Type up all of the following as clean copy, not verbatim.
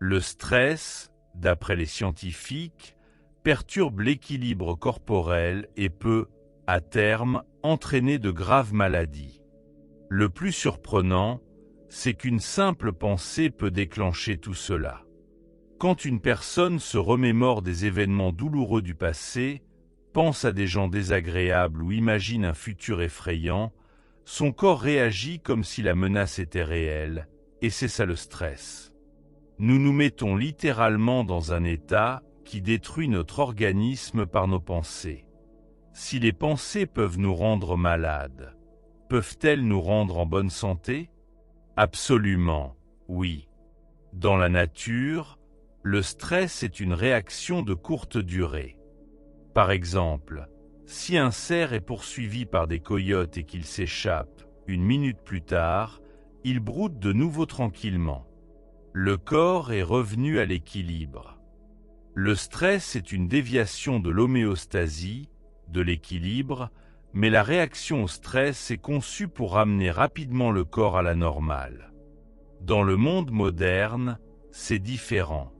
Le stress, d'après les scientifiques, perturbe l'équilibre corporel et peut, à terme, entraîner de graves maladies. Le plus surprenant, c'est qu'une simple pensée peut déclencher tout cela. Quand une personne se remémore des événements douloureux du passé, pense à des gens désagréables ou imagine un futur effrayant, son corps réagit comme si la menace était réelle, et c'est ça le stress. Nous nous mettons littéralement dans un état qui détruit notre organisme par nos pensées. Si les pensées peuvent nous rendre malades, peuvent-elles nous rendre en bonne santé? Absolument, oui. Dans la nature, le stress est une réaction de courte durée. Par exemple, si un cerf est poursuivi par des coyotes et qu'il s'échappe, 1 minute plus tard, il broude de nouveau tranquillement. Le corps est revenu à l'équilibre. Le stress est une déviation de l'homéostasie, de l'équilibre, mais la réaction au stress est conçue pour ramener rapidement le corps à la normale. Dans le monde moderne, c'est différent.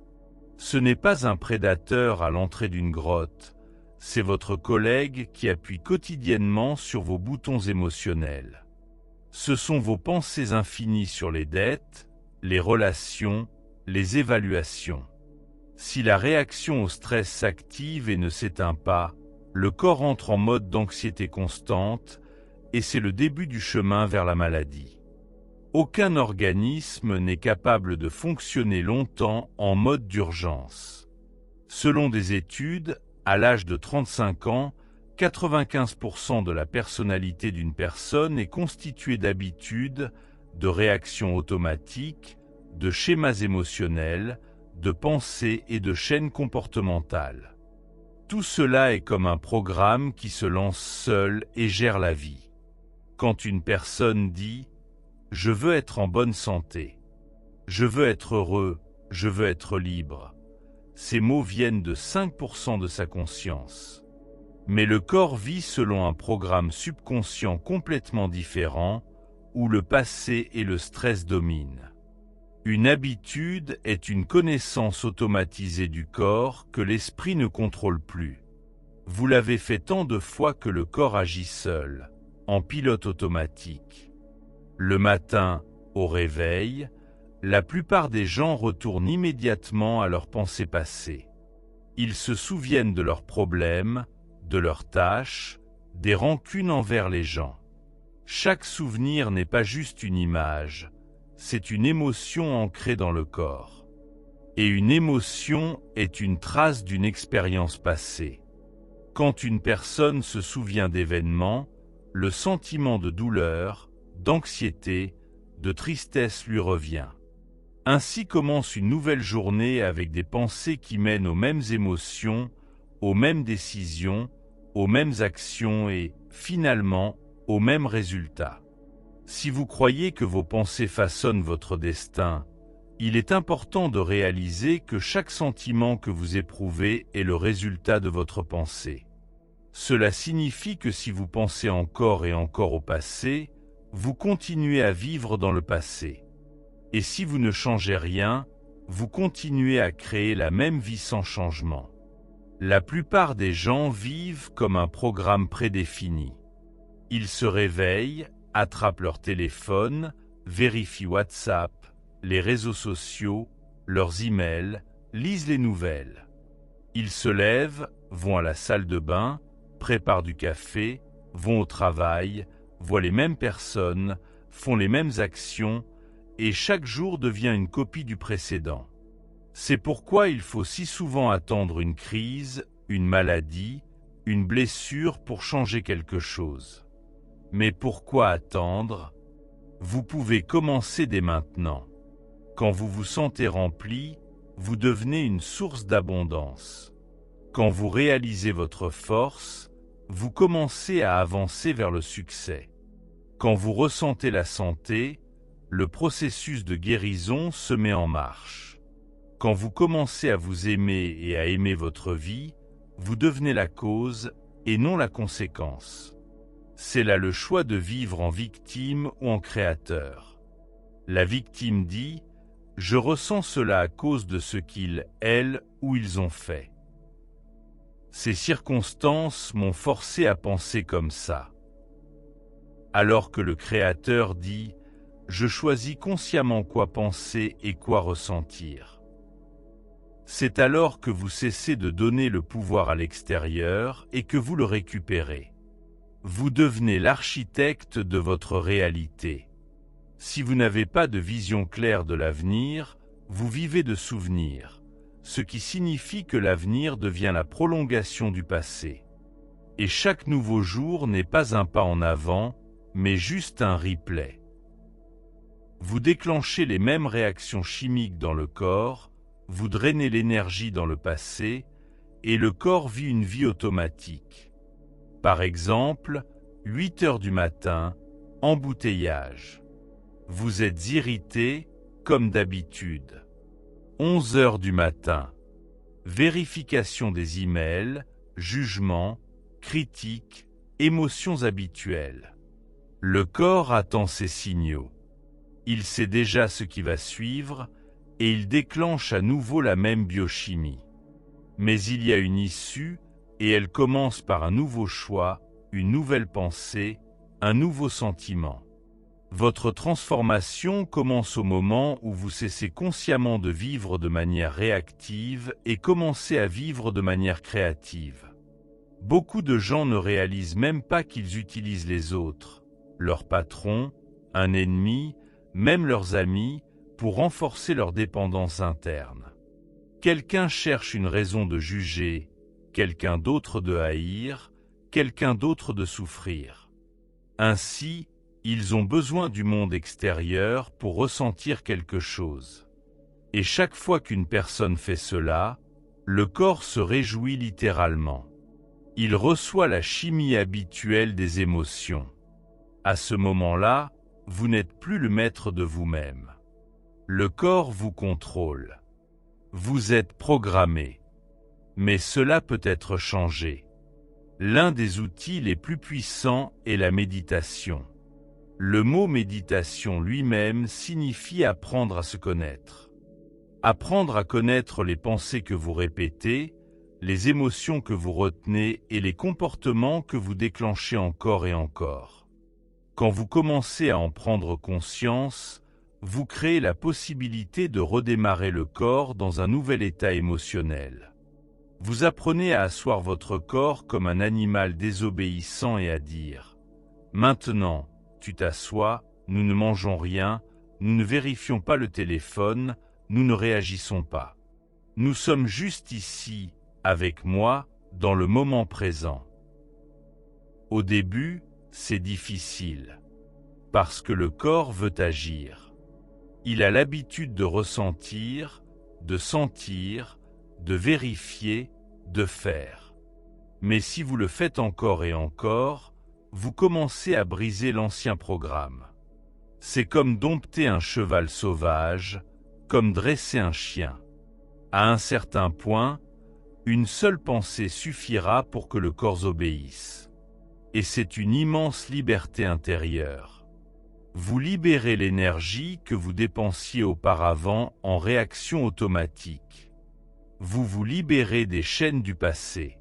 Ce n'est pas un prédateur à l'entrée d'une grotte, c'est votre collègue qui appuie quotidiennement sur vos boutons émotionnels. Ce sont vos pensées infinies sur les dettes, les relations, les évaluations. Si la réaction au stress s'active et ne s'éteint pas, le corps entre en mode d'anxiété constante et c'est le début du chemin vers la maladie. Aucun organisme n'est capable de fonctionner longtemps en mode d'urgence. Selon des études, à l'âge de 35 ans, 95% de la personnalité d'une personne est constituée d'habitudes, de réactions automatiques, de schémas émotionnels, de pensées et de chaînes comportementales. Tout cela est comme un programme qui se lance seul et gère la vie. Quand une personne dit « Je veux être en bonne santé »,« Je veux être heureux »,« Je veux être libre », ces mots viennent de 5% de sa conscience. Mais le corps vit selon un programme subconscient complètement différent, où le passé et le stress dominent. Une habitude est une connaissance automatisée du corps que l'esprit ne contrôle plus. Vous l'avez fait tant de fois que le corps agit seul, en pilote automatique. Le matin, au réveil, la plupart des gens retournent immédiatement à leurs pensées passées. Ils se souviennent de leurs problèmes, de leurs tâches, des rancunes envers les gens. Chaque souvenir n'est pas juste une image, c'est une émotion ancrée dans le corps. Et une émotion est une trace d'une expérience passée. Quand une personne se souvient d'événements, le sentiment de douleur, d'anxiété, de tristesse lui revient. Ainsi commence une nouvelle journée avec des pensées qui mènent aux mêmes émotions, aux mêmes décisions, aux mêmes actions et, finalement, aux mêmes résultats. Si vous croyez que vos pensées façonnent votre destin, il est important de réaliser que chaque sentiment que vous éprouvez est le résultat de votre pensée. Cela signifie que si vous pensez encore et encore au passé, vous continuez à vivre dans le passé. Et si vous ne changez rien, vous continuez à créer la même vie sans changement. La plupart des gens vivent comme un programme prédéfini. Ils se réveillent, attrapent leur téléphone, vérifient WhatsApp, les réseaux sociaux, leurs emails, lisent les nouvelles. Ils se lèvent, vont à la salle de bain, préparent du café, vont au travail, voient les mêmes personnes, font les mêmes actions, et chaque jour devient une copie du précédent. C'est pourquoi il faut si souvent attendre une crise, une maladie, une blessure pour changer quelque chose. Mais pourquoi attendre? Vous pouvez commencer dès maintenant. Quand vous vous sentez rempli, vous devenez une source d'abondance. Quand vous réalisez votre force, vous commencez à avancer vers le succès. Quand vous ressentez la santé, le processus de guérison se met en marche. Quand vous commencez à vous aimer et à aimer votre vie, vous devenez la cause et non la conséquence. C'est là le choix de vivre en victime ou en créateur. La victime dit « Je ressens cela à cause de ce qu'ils, elles ou ils ont fait. Ces circonstances m'ont forcé à penser comme ça. Alors que le Créateur dit « Je choisis consciemment quoi penser et quoi ressentir ». C'est alors que vous cessez de donner le pouvoir à l'extérieur et que vous le récupérez. Vous devenez l'architecte de votre réalité. Si vous n'avez pas de vision claire de l'avenir, vous vivez de souvenirs, ce qui signifie que l'avenir devient la prolongation du passé. Et chaque nouveau jour n'est pas un pas en avant, mais juste un replay. Vous déclenchez les mêmes réactions chimiques dans le corps, vous drainez l'énergie dans le passé, et le corps vit une vie automatique. Par exemple, 8 heures du matin, embouteillage. Vous êtes irrité, comme d'habitude. 11 heures du matin. Vérification des emails, jugement, critique, émotions habituelles. Le corps attend ces signaux. Il sait déjà ce qui va suivre et il déclenche à nouveau la même biochimie. Mais il y a une issue et elle commence par un nouveau choix, une nouvelle pensée, un nouveau sentiment. Votre transformation commence au moment où vous cessez consciemment de vivre de manière réactive et commencez à vivre de manière créative. Beaucoup de gens ne réalisent même pas qu'ils utilisent les autres, leur patron, un ennemi, même leurs amis, pour renforcer leur dépendance interne. Quelqu'un cherche une raison de juger, quelqu'un d'autre de haïr, quelqu'un d'autre de souffrir. Ainsi, ils ont besoin du monde extérieur pour ressentir quelque chose. Et chaque fois qu'une personne fait cela, le corps se réjouit littéralement. Il reçoit la chimie habituelle des émotions. À ce moment-là, vous n'êtes plus le maître de vous-même. Le corps vous contrôle. Vous êtes programmé. Mais cela peut être changé. L'un des outils les plus puissants est la méditation. Le mot méditation lui-même signifie apprendre à se connaître. Apprendre à connaître les pensées que vous répétez, les émotions que vous retenez et les comportements que vous déclenchez encore et encore. Quand vous commencez à en prendre conscience, vous créez la possibilité de redémarrer le corps dans un nouvel état émotionnel. Vous apprenez à asseoir votre corps comme un animal désobéissant et à dire « Maintenant, tu t'assois, nous ne mangeons rien, nous ne vérifions pas le téléphone, nous ne réagissons pas. Nous sommes juste ici, avec moi, dans le moment présent. » Au début, c'est difficile, parce que le corps veut agir. Il a l'habitude de ressentir, de sentir, de vérifier, de faire. Mais si vous le faites encore et encore, vous commencez à briser l'ancien programme. C'est comme dompter un cheval sauvage, comme dresser un chien. À un certain point, une seule pensée suffira pour que le corps obéisse. Et c'est une immense liberté intérieure. Vous libérez l'énergie que vous dépensiez auparavant en réaction automatique. Vous vous libérez des chaînes du passé.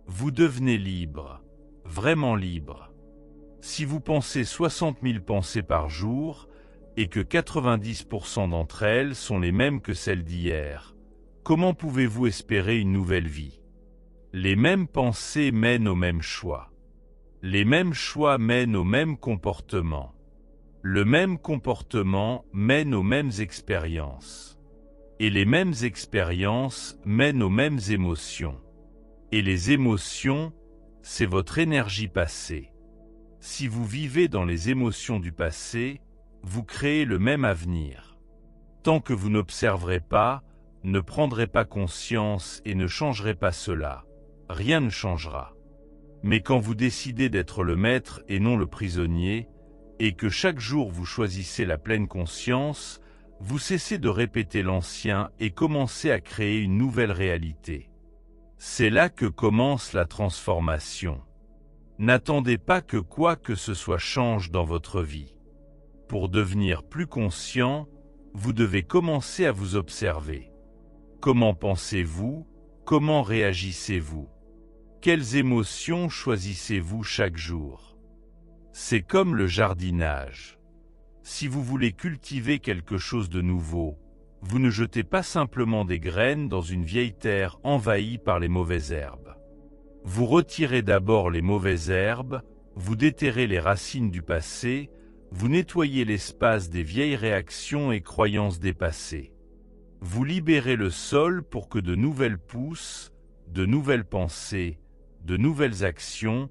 Vous devenez libre. Vraiment libre. Si vous pensez 60 000 pensées par jour et que 90% d'entre elles sont les mêmes que celles d'hier, comment pouvez-vous espérer une nouvelle vie? Les mêmes pensées mènent aux mêmes choix. Les mêmes choix mènent aux mêmes comportements. Le même comportement mène aux mêmes expériences. Et les mêmes expériences mènent aux mêmes émotions. Et les émotions, c'est votre énergie passée. Si vous vivez dans les émotions du passé, vous créez le même avenir. Tant que vous n'observerez pas, ne prendrez pas conscience et ne changerez pas cela, rien ne changera. Mais quand vous décidez d'être le maître et non le prisonnier, et que chaque jour vous choisissez la pleine conscience, vous cessez de répéter l'ancien et commencez à créer une nouvelle réalité. C'est là que commence la transformation. N'attendez pas que quoi que ce soit change dans votre vie. Pour devenir plus conscient, vous devez commencer à vous observer. Comment pensez-vous? Comment réagissez-vous? Quelles émotions choisissez-vous chaque jour? C'est comme le jardinage. Si vous voulez cultiver quelque chose de nouveau, vous ne jetez pas simplement des graines dans une vieille terre envahie par les mauvaises herbes. Vous retirez d'abord les mauvaises herbes, vous déterrez les racines du passé, vous nettoyez l'espace des vieilles réactions et croyances dépassées. Vous libérez le sol pour que de nouvelles pousses, de nouvelles pensées, de nouvelles actions,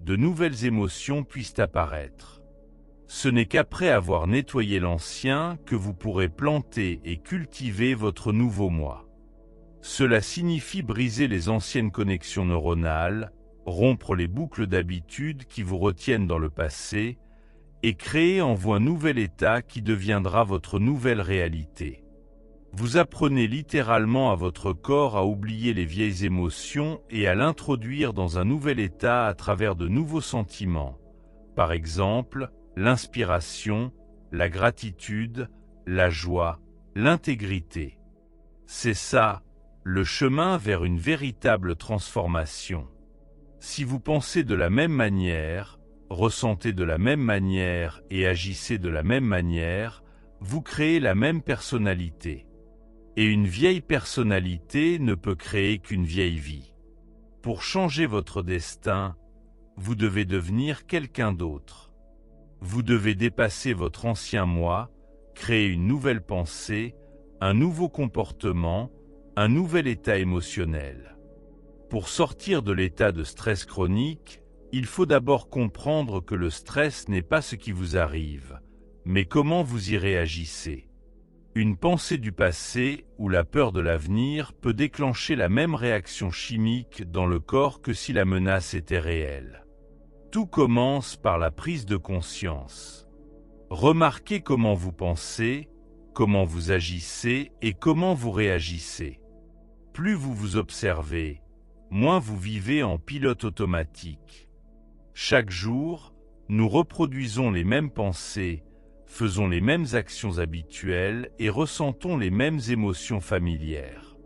de nouvelles émotions puissent apparaître. Ce n'est qu'après avoir nettoyé l'ancien que vous pourrez planter et cultiver votre nouveau moi. Cela signifie briser les anciennes connexions neuronales, rompre les boucles d'habitude qui vous retiennent dans le passé, et créer en vous un nouvel état qui deviendra votre nouvelle réalité. Vous apprenez littéralement à votre corps à oublier les vieilles émotions et à l'introduire dans un nouvel état à travers de nouveaux sentiments. Par exemple, l'inspiration, la gratitude, la joie, l'intégrité. C'est ça, le chemin vers une véritable transformation. Si vous pensez de la même manière, ressentez de la même manière et agissez de la même manière, vous créez la même personnalité. Et une vieille personnalité ne peut créer qu'une vieille vie. Pour changer votre destin, vous devez devenir quelqu'un d'autre. Vous devez dépasser votre ancien moi, créer une nouvelle pensée, un nouveau comportement, un nouvel état émotionnel. Pour sortir de l'état de stress chronique, il faut d'abord comprendre que le stress n'est pas ce qui vous arrive, mais comment vous y réagissez. Une pensée du passé ou la peur de l'avenir peut déclencher la même réaction chimique dans le corps que si la menace était réelle. Tout commence par la prise de conscience. Remarquez comment vous pensez, comment vous agissez et comment vous réagissez. Plus vous vous observez, moins vous vivez en pilote automatique. Chaque jour, nous reproduisons les mêmes pensées, faisons les mêmes actions habituelles et ressentons les mêmes émotions familières.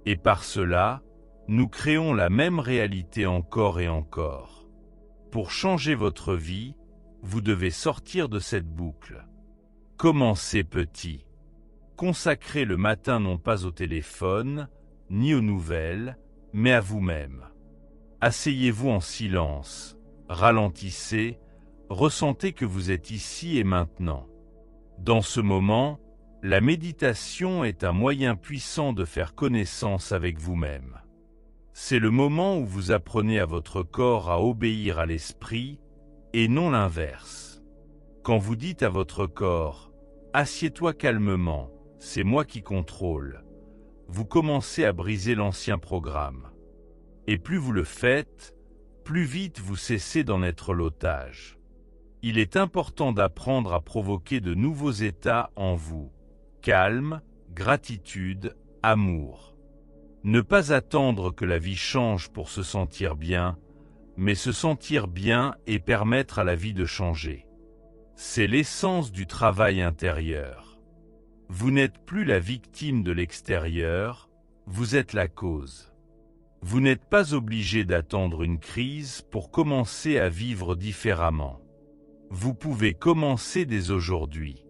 Et par cela, nous créons la même réalité encore et encore. Pour changer votre vie, vous devez sortir de cette boucle. Commencez petit. Consacrez le matin non pas au téléphone, ni aux nouvelles, mais à vous-même. Asseyez-vous en silence, ralentissez, ressentez que vous êtes ici et maintenant. Dans ce moment, la méditation est un moyen puissant de faire connaissance avec vous-même. C'est le moment où vous apprenez à votre corps à obéir à l'esprit et non l'inverse. Quand vous dites à votre corps « Assieds-toi calmement, c'est moi qui contrôle », vous commencez à briser l'ancien programme. Et plus vous le faites, plus vite vous cessez d'en être l'otage. Il est important d'apprendre à provoquer de nouveaux états en vous. Calme, gratitude, amour. Ne pas attendre que la vie change pour se sentir bien, mais se sentir bien et permettre à la vie de changer. C'est l'essence du travail intérieur. Vous n'êtes plus la victime de l'extérieur, vous êtes la cause. Vous n'êtes pas obligé d'attendre une crise pour commencer à vivre différemment. Vous pouvez commencer dès aujourd'hui.